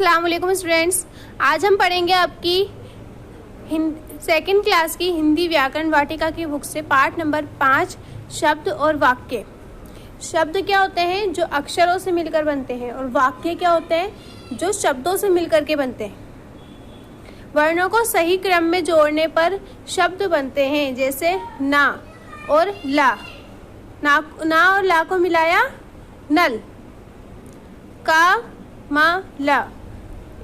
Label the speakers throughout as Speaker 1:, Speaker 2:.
Speaker 1: अस्सलाम वालेकुम स्टूडेंट्स। आज हम पढ़ेंगे आपकी सेकंड क्लास की हिंदी व्याकरण वाटिका की बुक से पार्ट नंबर 5 शब्द और वाक्य। शब्द क्या होते हैं? जो अक्षरों से मिलकर बनते हैं, और वाक्य क्या होते हैं? जो शब्दों से मिलकर के बनते हैं। वर्णों को सही क्रम में जोड़ने पर शब्द बनते हैं, जैसे ना और ला। ना और ला को मिलाया नल। का मा ला,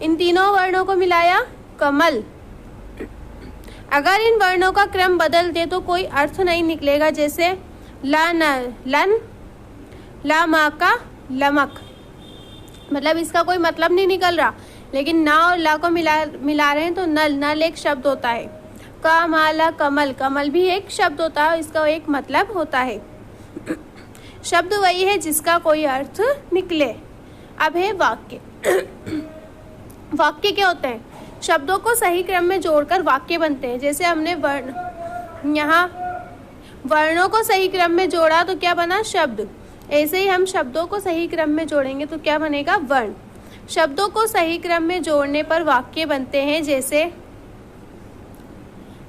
Speaker 1: इन तीनों वर्णों को मिलाया कमल। अगर इन वर्णों का क्रम बदल दे तो कोई अर्थ नहीं निकलेगा, जैसे ला न लन, ला मा का लमक। मतलब इसका कोई मतलब नहीं निकल रहा, लेकिन ना और ला को मिला रहे हैं तो नल एक शब्द होता है। का मा ला कमल, कमल भी एक शब्द होता है, इसका एक मतलब होता है। शब्द वही है जिसका कोई अर्थ निकले। अब है वाक्य। वाक्य क्या होते हैं? शब्दों को सही क्रम में जोड़कर वाक्य बनते हैं। जैसे हमने यहाँ वर्णों को सही क्रम में जोड़ा तो क्या बना? शब्द। ऐसे ही हम शब्दों को सही क्रम में जोड़ेंगे तो क्या बनेगा? वर्ण। शब्दों को सही क्रम में जोड़ने पर वाक्य बनते हैं, जैसे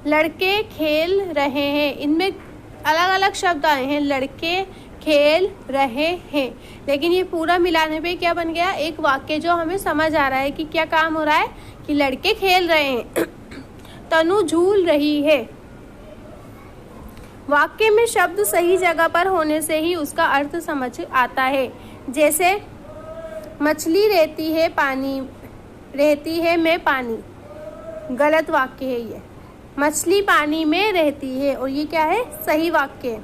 Speaker 1: लड़के खेल रहे हैं। इनमें अलग अलग शब्द आए हैं, लड़के खेल रहे हैं, लेकिन ये पूरा मिलाने पे क्या बन गया? एक वाक्य जो हमें समझ आ रहा है कि क्या काम हो रहा है, कि लड़के खेल रहे हैं। तनु झूल रही है। वाक्य में शब्द सही जगह पर होने से ही उसका अर्थ समझ आता है। जैसे मछली रहती है पानी, रहती है में पानी। गलत वाक्य है ये। मछली पानी में रहती है, और ये क्या है? सही वाक्य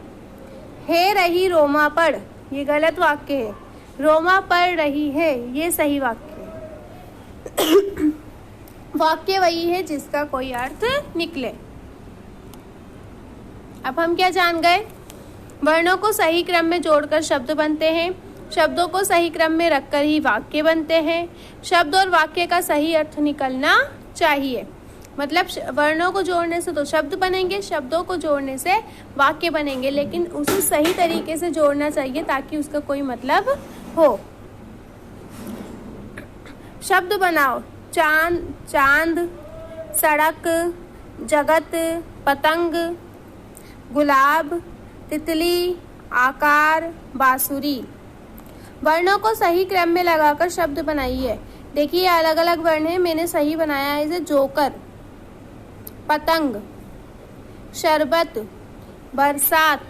Speaker 1: है रही रोमा पढ़, ये गलत वाक्य है। रोमा पढ़ रही है, ये सही वाक्य है। वाक्य वही है जिसका कोई अर्थ निकले। अब हम क्या जान गए? वर्णों को सही क्रम में जोड़कर शब्द बनते हैं। शब्दों को सही क्रम में रखकर ही वाक्य बनते हैं। शब्द और वाक्य का सही अर्थ निकलना चाहिए। मतलब वर्णों को जोड़ने से तो शब्द बनेंगे, शब्दों को जोड़ने से वाक्य बनेंगे, लेकिन उसे सही तरीके से जोड़ना चाहिए ताकि उसका कोई मतलब हो। शब्द बनाओ। चांद, सड़क, जगत, पतंग, गुलाब, तितली, आकार, बांसुरी। वर्णों को सही क्रम में लगाकर शब्द बनाइए। देखिए अलग अलग वर्ण है, मैंने सही बनाया है। जैसे जोकर, पतंग, शरबत, बरसात।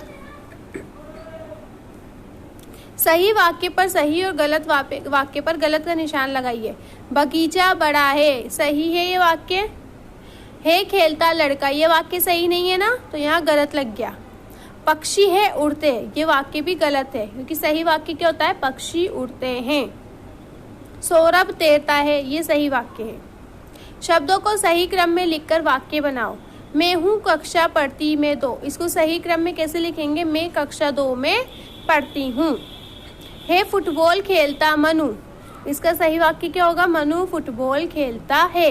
Speaker 1: सही वाक्य पर सही और गलत वाक्य पर गलत का निशान लगाइए। बगीचा बड़ा है, सही है ये वाक्य। है खेलता लड़का, ये वाक्य सही नहीं है ना, तो यहाँ गलत लग गया। पक्षी है उड़ते, ये वाक्य भी गलत है, क्योंकि सही वाक्य क्या होता है? पक्षी उड़ते हैं। सौरभ तैरता है, ये सही वाक्य है। शब्दों को सही क्रम में लिखकर वाक्य बनाओ। मैं हूँ कक्षा पढ़ती में 2, इसको सही क्रम में कैसे लिखेंगे? मैं कक्षा 2 में पढ़ती हूँ। है फुटबॉल खेलता मनु, इसका सही वाक्य क्या होगा? मनु फुटबॉल खेलता है।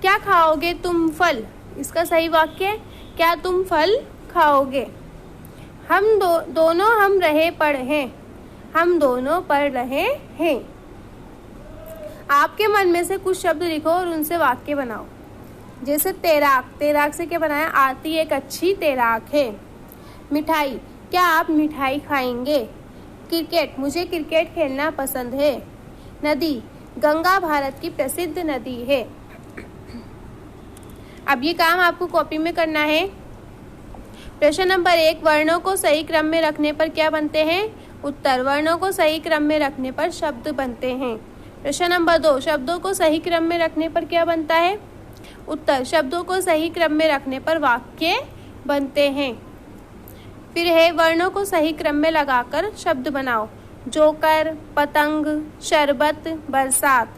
Speaker 1: क्या खाओगे तुम? फल, इसका सही वाक्य क्या तुम फल खाओगे। हम दोनों हम रहे पढ़ हैं, हम दोनों पढ़ रहे हैं। आपके मन में से कुछ शब्द लिखो और उनसे वाक्य बनाओ। जैसे तैराक, तैराक से क्या बनाया? आरती एक अच्छी तैराक है। मिठाई, क्या आप मिठाई खाएंगे। क्रिकेट, मुझे क्रिकेट खेलना पसंद है। नदी, गंगा भारत की प्रसिद्ध नदी है। अब ये काम आपको कॉपी में करना है। प्रश्न नंबर 1, वर्णों को सही क्रम में रखने पर क्या बनते हैं? उत्तर, वर्णों को सही क्रम में रखने पर शब्द बनते हैं। प्रश्न नंबर 2, शब्दों को सही क्रम में रखने पर क्या बनता है? उत्तर, शब्दों को सही क्रम में रखने पर वाक्य बनते हैं। फिर है वर्णों को सही क्रम में लगाकर शब्द बनाओ। जोकर, पतंग, शरबत, बरसात।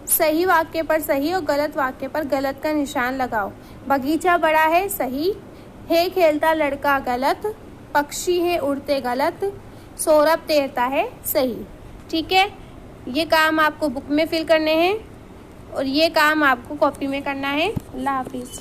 Speaker 1: सही वाक्य पर सही और गलत वाक्य पर गलत का निशान लगाओ। बगीचा बड़ा है, सही। है खेलता लड़का, गलत। पक्षी है उड़ते, गलत। सौरभ तैरता है, सही। ठीक है, ये काम आपको बुक में फिल करने हैं और ये काम आपको कॉपी में करना है। अल्लाह हाफिज़।